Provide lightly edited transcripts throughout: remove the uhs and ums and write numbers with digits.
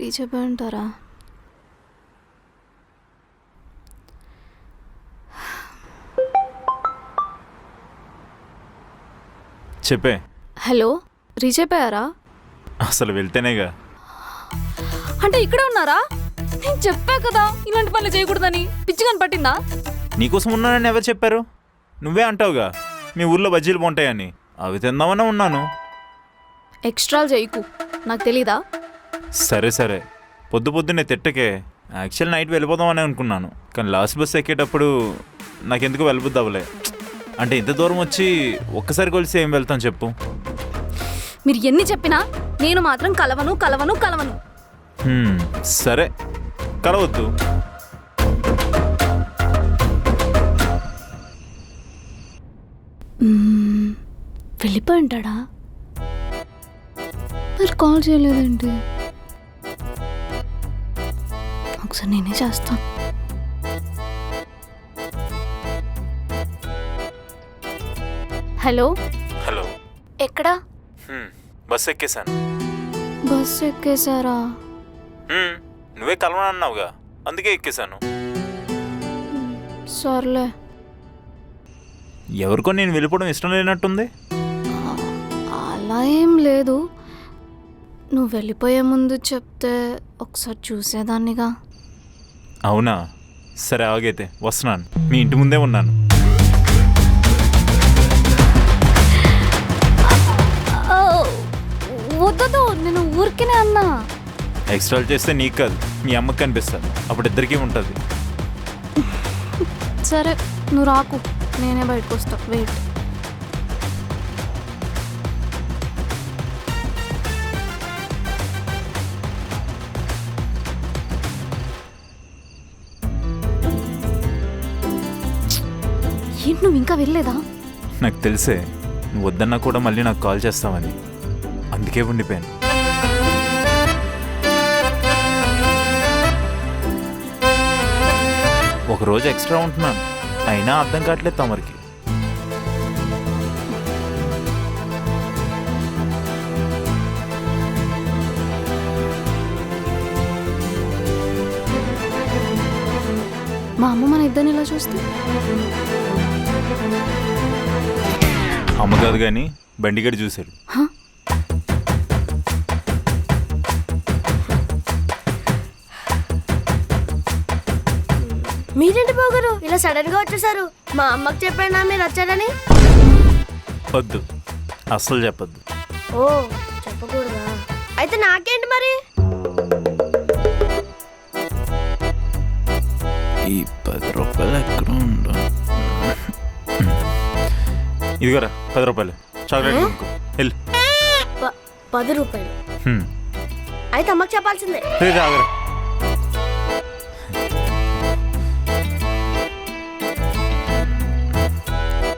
Reach అయిపోయింటారా? చెప్పే. Hello, reach అయిపోయారా? అసలు వెళ్తేనేగా. అంటే ఇక్కడే ఉన్నారా? నేను చెప్పా కదా ఇలాంటి పనులు చేయకూడదని. పిచ్చిగా పట్టిందా? నీకోసం ఉన్నానని ఎవరు చెప్పారు? నువ్వే అంటావుగా మీ ఊర్లో బజ్జీలు బాగుంటాయని. అవి తిందామనే ఉన్నాను. ఎక్స్ట్రాలు చేయకు, నాకు తెలీదా? సరే సరే, పొద్దు పొద్దున్నే తిట్టకే. యాక్చువల్ నైట్ వెళ్ళిపోదామని అనుకున్నాను, కానీ లాస్ట్ బస్ ఎక్కేటప్పుడు నాకెందుకు వెళ్ళబుద్ది అవ్వలే. అంటే ఇంత దూరం వచ్చి ఒక్కసారి కలిసి ఏం వెళ్తాం చెప్పు? మీరు ఎన్ని చెప్పినా నేను మాత్రం కలవను కలవను కలవను. సరే, కలవద్దు. వెళ్ళిపోయి ఉంటాడా? మరి కాల్ చేయలేదేంటి? ఒకసారి నేనే చేస్తాను. హలో హలో, ఎక్కడా? బస్ ఎక్కేసాను. బస్ ఎక్కేసారా? నువ్వే కలవనన్నావుగా, అందుకే ఎక్కేసాను. సర్లే. ఎవరికో నేను వెళ్ళిపోవడం ఇష్టం లేనట్టుంది. అలా ఏం లేదు, నువ్వు వెళ్ళిపోయే ముందు చెప్తే ఒకసారి చూసేదాన్నిగా. అవునా? సరే ఆగైతే వస్తున్నాను, మీ ఇంటి ముందే ఉన్నాను. వద్దు, నేను ఊరికేనే అన్నా. ఎక్స్ట్రాల్ చేస్తే నీకు కాదు మీ అమ్మకి కనిపిస్తుంది, అప్పుడు ఇద్దరికీ ఉంటుంది. సరే నువ్వు రాకు, నేనే బయటకు వస్తా. వెయిట్. ఏంటి నువ్వు ఇంకా వెళ్ళలేదా? నాకు తెలిసే నువ్వు వద్దన్నా కూడా మళ్ళీ నాకు కాల్ చేస్తావని, అందుకే ఉండిపోయాను. ఒకరోజు ఎక్స్ట్రా ఉంటున్నాను, అయినా అర్థం కావట్లేదు తమరికి. మా అమ్మ మన ఇద్దరిని ఇలా చూస్తే? అమ్మ కాదు కానీ బండిగడి చూశాడు. మీరేంటి పోగరు ఇలా సడన్ గా వచ్చేసారు? మా అమ్మకి చెప్పానా మీరు వచ్చారని? వద్దు, అస్సలు చెప్పద్దు. ఓ, చెప్పకూడదా? అయితే నాకేంటి మరి? ఈ 10 రూపాయలు ఎక్కడ ఉందో. ఇదిగోరా 10 రూపాయలు, చాక్లెట్ కొనుక్కో. వెళ్ళు. 10 రూపాయలు? అయితే అమ్మకి చెప్పాల్సిందే. ఆగరా.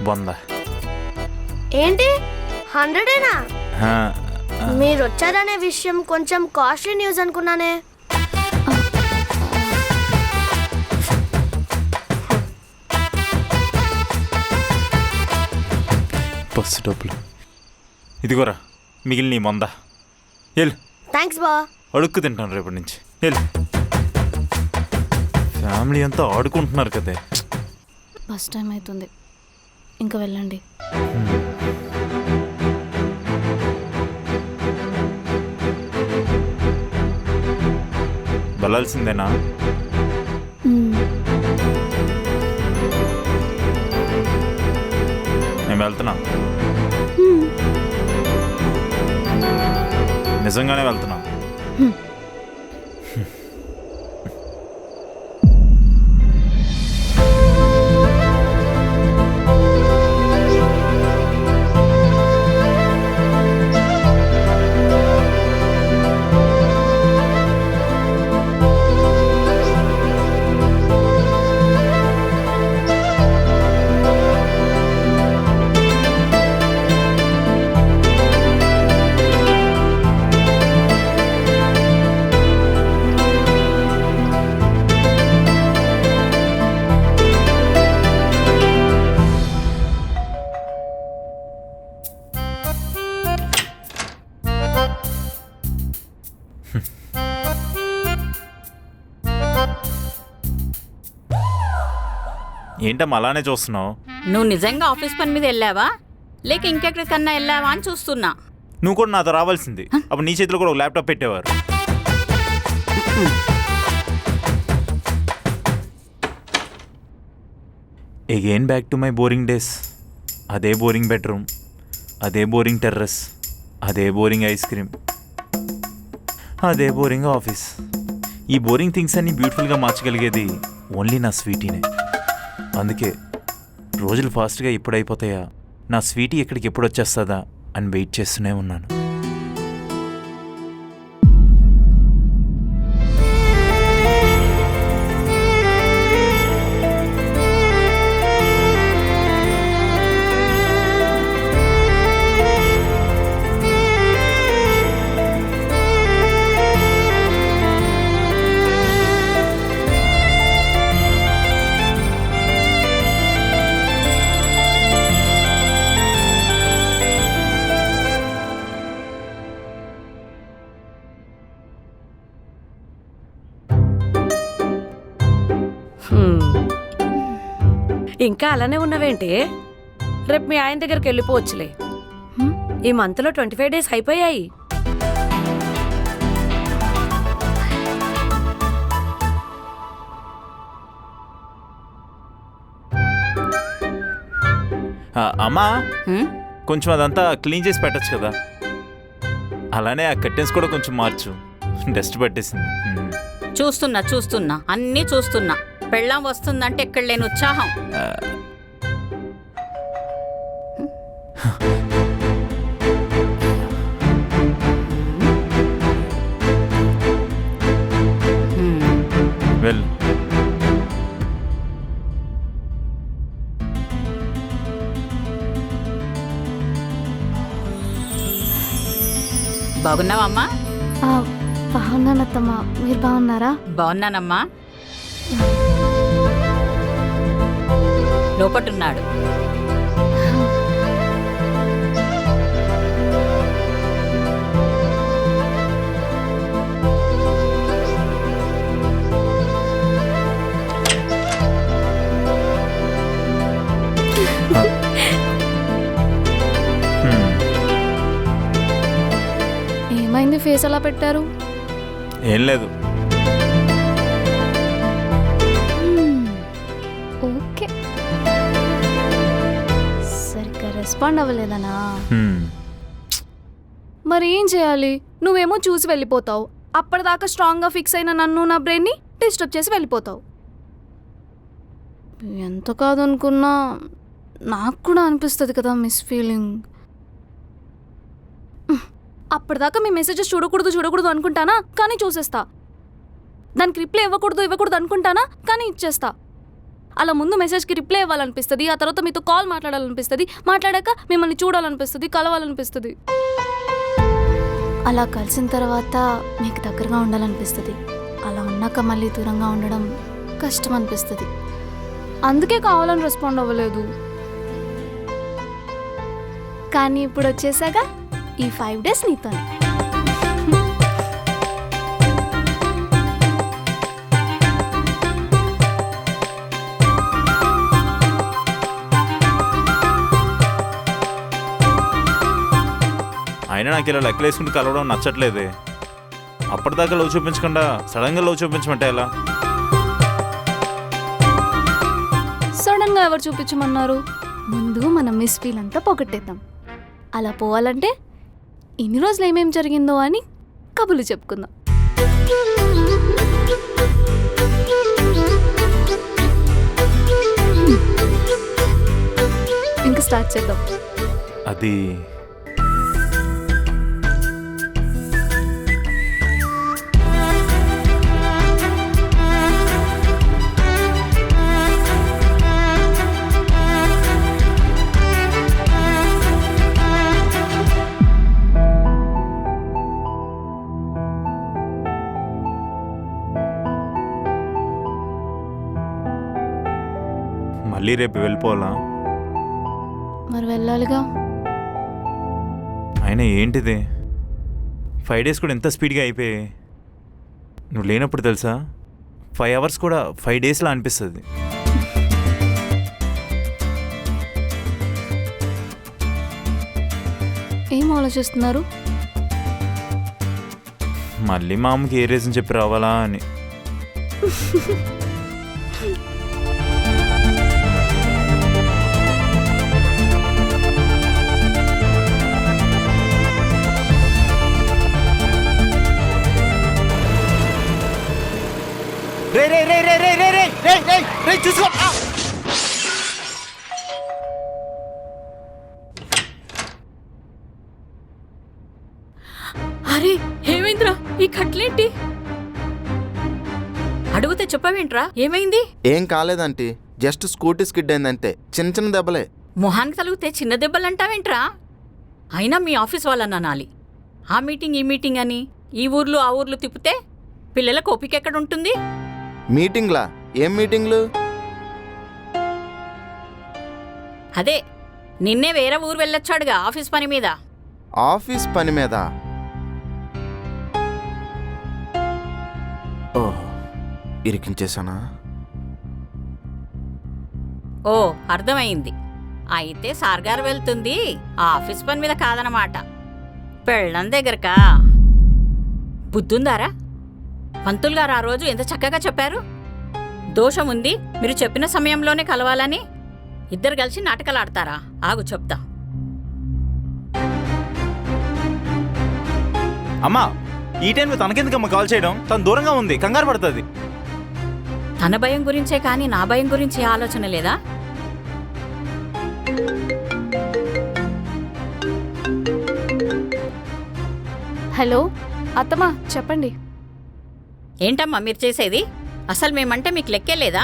బొందా ఏంటి 100ఏనా? మీరు వచ్చారనే విషయం కొంచెం కాస్ట్లీ న్యూస్ అనుకున్నానే. బస్సు డబ్బులు ఇదిగోరా, మిగిలిన మొందా. వెళ్ళు. థ్యాంక్స్ బా. అడుక్కు తింటాను రేపటి నుంచి. వెళ్ళు. ఫ్యామిలీ అంతా ఆడుకుంటున్నారు కదే. బస్ టైం అవుతుంది, ఇంకా వెళ్ళండి. వెళ్ళాల్సిందేనా? నేను వెళ్తున్నా, నిజంగానే వెళ్తున్నా. ఏంటమ్మా అలానే చూస్తున్నావు? నువ్వు నిజంగా ఆఫీస్ పని మీద వెళ్ళావా లేక ఇంకెక్కడికన్నా వెళ్ళావా అని చూస్తున్నా. నువ్వు కూడా నాతో రావాల్సింది. అప్పుడు నీ చేతిలో కూడా ఒక ల్యాప్టాప్ పెట్టేవారు. Again back to my boring days. అదే బోరింగ్ బెడ్రూమ్, అదే బోరింగ్ టెర్రస్, అదే బోరింగ్ ఐస్ క్రీమ్, అదే బోరింగ్ ఆఫీస్. ఈ బోరింగ్ థింగ్స్ అన్ని బ్యూటిఫుల్గా మార్చగలిగేది ఓన్లీ నా స్వీటీనే. అందుకే రోజులు ఫాస్ట్గా ఎప్పుడు అయిపోతాయా, నా స్వీటీ ఎక్కడికి ఎప్పుడు వచ్చేస్తుందా అని వెయిట్ చేస్తూనే ఉన్నాను. ఇంకా అలానే ఉన్నవేంటి? రేపు మీ ఆయన దగ్గరికి వెళ్ళిపోవచ్చులే. ఈ మంత్లో 25 డేస్ అయిపోయాయి. అమ్మా, హ్మ్? కొంచెం అదంతా క్లీన్ చేసి పెట్టచ్చు కదా. అలానే ఆ కర్టెన్స్ కూడా కొంచెం మార్చు, డస్ట్ పట్టేసింది. చూస్తున్నా అన్నీ చూస్తున్నా. పెళ్ళాం వస్తుందంటే ఎక్కడ లేని ఉత్సాహం. వెల్, బాగున్నావమ్మా? బాగున్నానత్తమ్మా, మీరు బాగున్నారా? బాగున్నానమ్మా. లోపటున్నాడు. ఏమైంది ఫేస్ అలా పెట్టారు? ఏం లేదు. ఓకే, సరిగ్గా రెస్పాండ్ అవ్వలేదనా? మరి ఏం చేయాలి? నువ్వేమో చూసి వెళ్ళిపోతావు, అప్పటిదాకా స్ట్రాంగ్గా ఫిక్స్ అయిన నన్ను నా బ్రెయిన్ని డిస్టర్బ్ చేసి వెళ్ళిపోతావు. ఎంత కాదనుకున్నా నాకు కూడా అనిపిస్తుంది కదా మిస్ ఫీలింగ్. అప్పటిదాకా మీ మెసేజెస్ చూడకూడదు అనుకుంటానా, కానీ చూసేస్తా. దానికి రిప్లై ఇవ్వకూడదు అనుకుంటానా, కానీ ఇచ్చేస్తా. అలా ముందు మెసేజ్కి రిప్లై ఇవ్వాలనిపిస్తుంది, ఆ తర్వాత మీతో కాల్ మాట్లాడాలనిపిస్తుంది, మాట్లాడాక మిమ్మల్ని చూడాలనిపిస్తుంది, కలవాలనిపిస్తుంది. అలా కలిసిన తర్వాత మీకు దగ్గరగా ఉండాలనిపిస్తుంది. అలా ఉన్నాక మళ్ళీ దూరంగా ఉండడం కష్టం అనిపిస్తుంది. అందుకే కావాలని రెస్పాండ్ అవ్వలేదు. కానీ ఇప్పుడు వచ్చేసాక ఈ 5 డేస్ నీతో. అయినా నాకు ఇలా లెక్కలేసుకుంటూ కలవడం నచ్చట్లేదే. అప్పటిదాకా లవ్ చూపించకుండా సడన్గా లవ్ చూపించమంటే ఎలా? సడన్గా ఎవరు చూపించమన్నారు? ముందు మనం మిస్ ఫీల్ అంతా పోగొట్టేద్దాం. అలా పోవాలంటే ఇన్ని రోజులు ఏమేం జరిగిందో అని కబుర్లు చెప్పుకుందాం. ఇంకా స్టార్ట్ చేద్దాం. అది మళ్ళీ రేపు వెళ్ళిపోవాలా? మరి వెళ్ళాలిగా. అయినా ఏంటిది 5 డేస్ కూడా ఎంత స్పీడ్గా అయిపోయాయి. నువ్వు లేనప్పుడు తెలుసా 5 అవర్స్ కూడా 5 డేస్లా అనిపిస్తుంది. ఏం ఆలోచిస్తున్నారు? మళ్ళీ మా అమ్మకి ఏ రీజన్ చెప్పి రావాలా అని. రే రే రే రే రే రే రే రే రే రే చూసుకో. అరే ఏమైందిరా ఈ కట్లేంటి? అడిగితే చెప్పవేంట్రా ఏమైంది? ఏం కాలేదంటీ, జస్ట్ స్కూటీ స్కిడ్ అయిందంతే, చిన్న చిన్న దెబ్బలే. మొహానికి తలిగితే చిన్న దెబ్బలంటావేంట్రా? అయినా మీ ఆఫీస్ వాళ్ళని అనాలి. ఆ మీటింగ్ ఈ మీటింగ్ అని ఈ ఊర్లు ఆ ఊర్లు తిప్పితే పిల్లలకు ఓపిక ఎక్కడుంటుంది? మీటింగ్లా? ఏం మీటింగ్లు? అదే నిన్నే వేరే ఊరు వెళ్ళొచ్చాడుగా ఆఫీస్ పని మీద. ఆఫీస్ పని మీద? ఓహ్, ఇరికించేశానా? ఓ అర్థమైంది. అయితే సార్గారు వెళ్తుంది ఆఫీస్ పని మీద కాదనమాట, పెళ్ళం దగ్గరకా. బుద్ధుందారా? పంతులు గారు ఆ రోజు ఎంత చక్కగా చెప్పారు. దోషం ఉంది, మీరు చెప్పిన సమయంలోనే కలవాలని. ఇద్దరు కలిసి నాటకాలు ఆడతారా? ఆగు చెప్తా. అమ్మా, ఈ టైంలో తనకెందుకమ్మా కాల్ చేయడం? తను దూరంగా ఉంది, కంగారు పడుతుంది. తన భయం గురించే కానీ నా భయం గురించి ఆలోచన లేదా? హలో అత్తమ్మా, చెప్పండి. ఏంటమ్మా మీరు చేసేది? అసలు మేమంటే మీకు లెక్కే లేదా?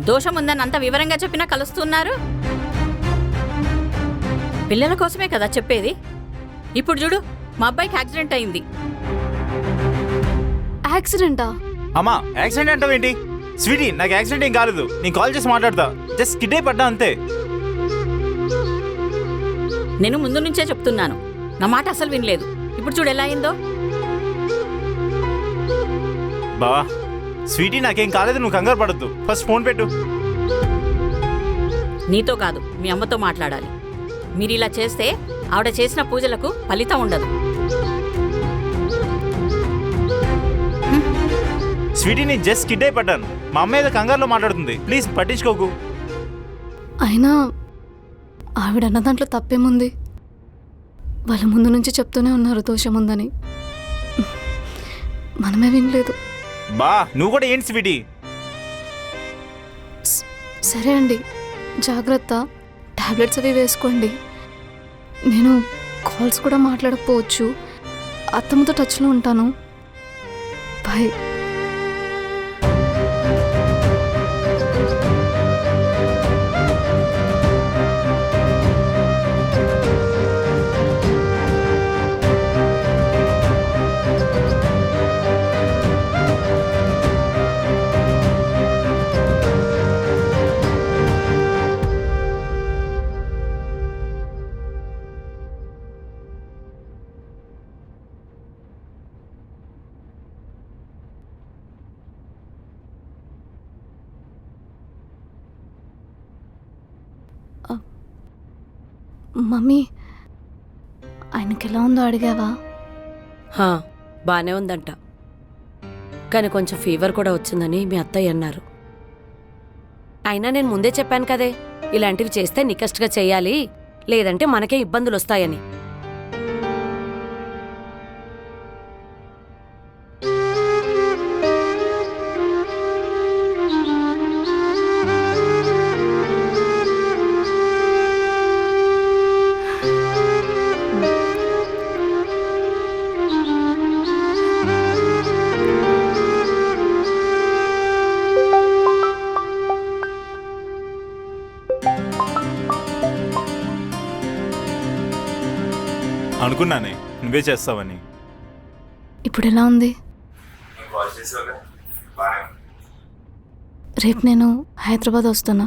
దోషం ఉందని అంత వివరంగా చెప్పినా కలుస్తున్నారు. పిల్లల కోసమే కదా చెప్పేది. ఇప్పుడు చూడు, మా అబ్బాయికి యాక్సిడెంట్ అయింది. యాక్సిడెంటా? అమ్మా, యాక్సిడెంట్ అంటావేంటి? స్వీటీ, నాకు యాక్సిడెంట్ ఏం కాలేదు. నేను కాల్ చేసి మాట్లాడతా. జస్ట్ స్కిడ్ అయి పడ్డా అంతే. నేను ముందు నుంచే చెప్తున్నాను, నా మాట అసలు వినలేదు. ఇప్పుడు చూడు ఎలా అయిందో. బావా, స్వీటీ నాకేం కాలేదు, నువ్వు కంగారు పడద్దు. ఫస్ట్ ఫోన్ పెట్టు. నీతో కాదు, మీ అమ్మతో మాట్లాడాలి. మీరు ఇలా చేస్తే ఆవిడ చేసిన పూజలకు ఫలితం ఉండదు. స్వీటీ, నేను జస్ట్ స్కిడ్ అయి పడ్డాను. మా అమ్మ ఏదో కంగారులో మాట్లాడుతుంది, ప్లీజ్ పట్టించుకోకు. అయినా ఆవిడన్న దాంట్లో తప్పేముంది? వాళ్ళ ముందు నుంచి చెప్తూనే ఉన్నారు దోషం ఉందని, మనమే వినలేదు. బా, నువ్వు కూడా ఏంటి స్వీటీ? సరే అండి, జాగ్రత్త. టాబ్లెట్స్ అవి వేసుకోండి. నేను కాల్స్ కూడా మాట్లాడకపోవచ్చు. అత్తమ్మతో టచ్లో ఉంటాను. బాయ్. మమ్మీ, ఆయనకి ఎలా ఉందో అడిగావా? బానే ఉందంట, కానీ కొంచెం ఫీవర్ కూడా వచ్చిందని మీ అత్తయ్య అన్నారు. అయినా నేను ముందే చెప్పాను కదే, ఇలాంటివి చేస్తే నికష్టగా చెయ్యాలి, లేదంటే మనకే ఇబ్బందులు వస్తాయని. అనుకున్నానే నువ్వే చేస్తావని. ఇప్పుడు ఎలా ఉంది? రేపు నేను హైదరాబాద్ వస్తున్నా.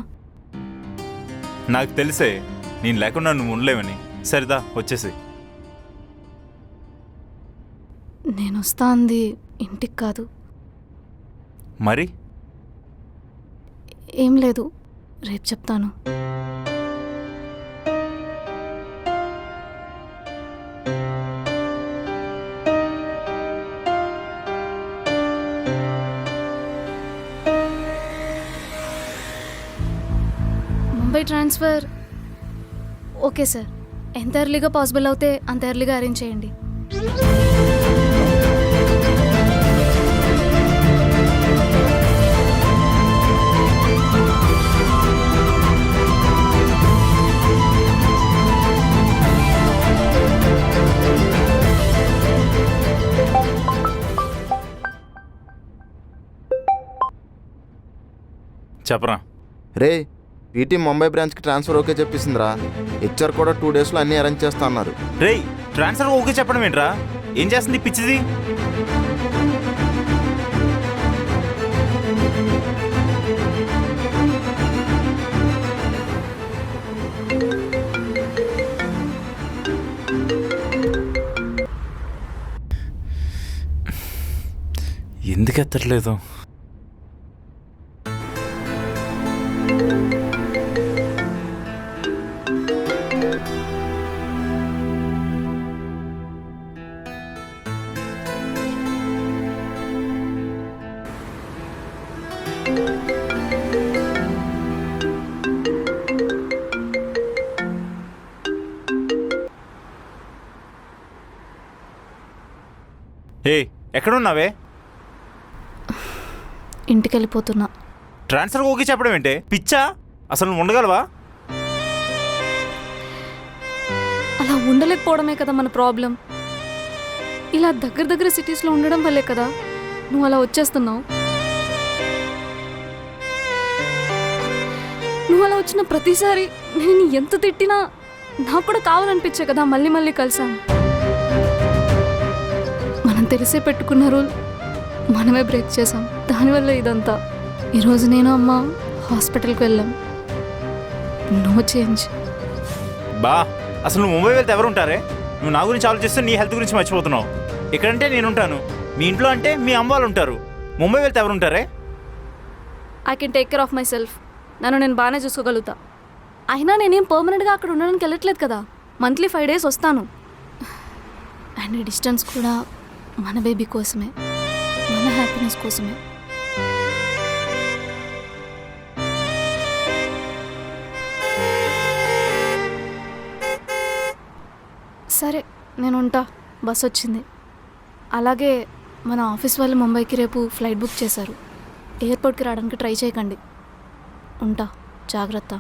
నాకు తెలిసే నేను లేకుండా నువ్వు ఉండలేవని. సరిదా, వచ్చేసి. నేను వస్తా అంది ఇంటికి కాదు. మరి ఏం లేదు, రేపు చెప్తాను. Transfer okay sir. ఎంత ఎర్లీగా పాసిబుల్ అవుతే అంత ఎర్లీగా అరేంజ్ చేయండి. చెప్పరా. రే పీటీ ముంబై బ్రాంచ్కి ట్రాన్స్ఫర్ ఓకే చెప్పేసిందిరా. హెచ్ఆర్ కూడా 2 డేస్లో అన్నీ అరేంజ్ చేస్తా అన్నారు. రేయ్ ట్రాన్స్ఫర్ ఓకే చెప్పడం ఏంట్రా? ఏం చేస్తుంది ఈ పిచ్చిది? ఎందుకు ఎత్తట్లేదు? ఏ ఎక్కడున్నావే? ఇంటికి వెళ్ళిపోతున్నా. ట్రాన్స్ఫర్ ఓకే చెప్పడం ఏంటే? పిచ్చా? అసలు నువ్వు ఉండగలవా? అలా ఉండలేకపోవడమే కదా మన ప్రాబ్లం. ఇలా దగ్గర దగ్గర సిటీస్లో ఉండడం వల్లే కదా నువ్వు అలా వచ్చేస్తున్నావు. నువ్వు అలా వచ్చిన ప్రతిసారి నేను ఎంత తిట్టినా నాకు కూడా కావాలనిపించే కదా మళ్ళీ మళ్ళీ కలిసాం. మనం తెలిసే పెట్టుకున్న రూల్ మనమే బ్రేక్ చేసాం. దానివల్ల ఇదంతా. ఈరోజు నేను అమ్మ హాస్పిటల్కి వెళ్ళాం. No change. బా అసలు నువ్వు ముంబై వెళ్తే ఎవరు ఉంటారే? నువ్వు నా గురించి ఆలోచిస్తే నీ హెల్త్ గురించి మర్చిపోతున్నావు. ఇక్కడంటే నేను ఉంటాను, మీ ఇంట్లో అంటే మీ అమ్మ వాళ్ళు ఉంటారు. ముంబై వెళ్తే ఎవరు ఉంటారే? I can take care of myself. నన్ను నేను బాగానే చూసుకోగలుగుతా. అయినా నేనేం పర్మనెంట్గా అక్కడ ఉండడానికి వెళ్ళట్లేదు కదా. మంత్లీ 5 days వస్తాను. అండ్ ఈ డిస్టెన్స్ కూడా మన బేబీ కోసమే, మన హ్యాపీనెస్ కోసమే. సరే నేను ఉంటా. బస్ వచ్చింది. అలాగే మన ఆఫీస్ వాళ్ళు ముంబైకి రేపు ఫ్లైట్ బుక్ చేశారు. ఎయిర్పోర్ట్కి రావడానికి ట్రై చేయకండి. ఉంటా. జాగ్రత్త.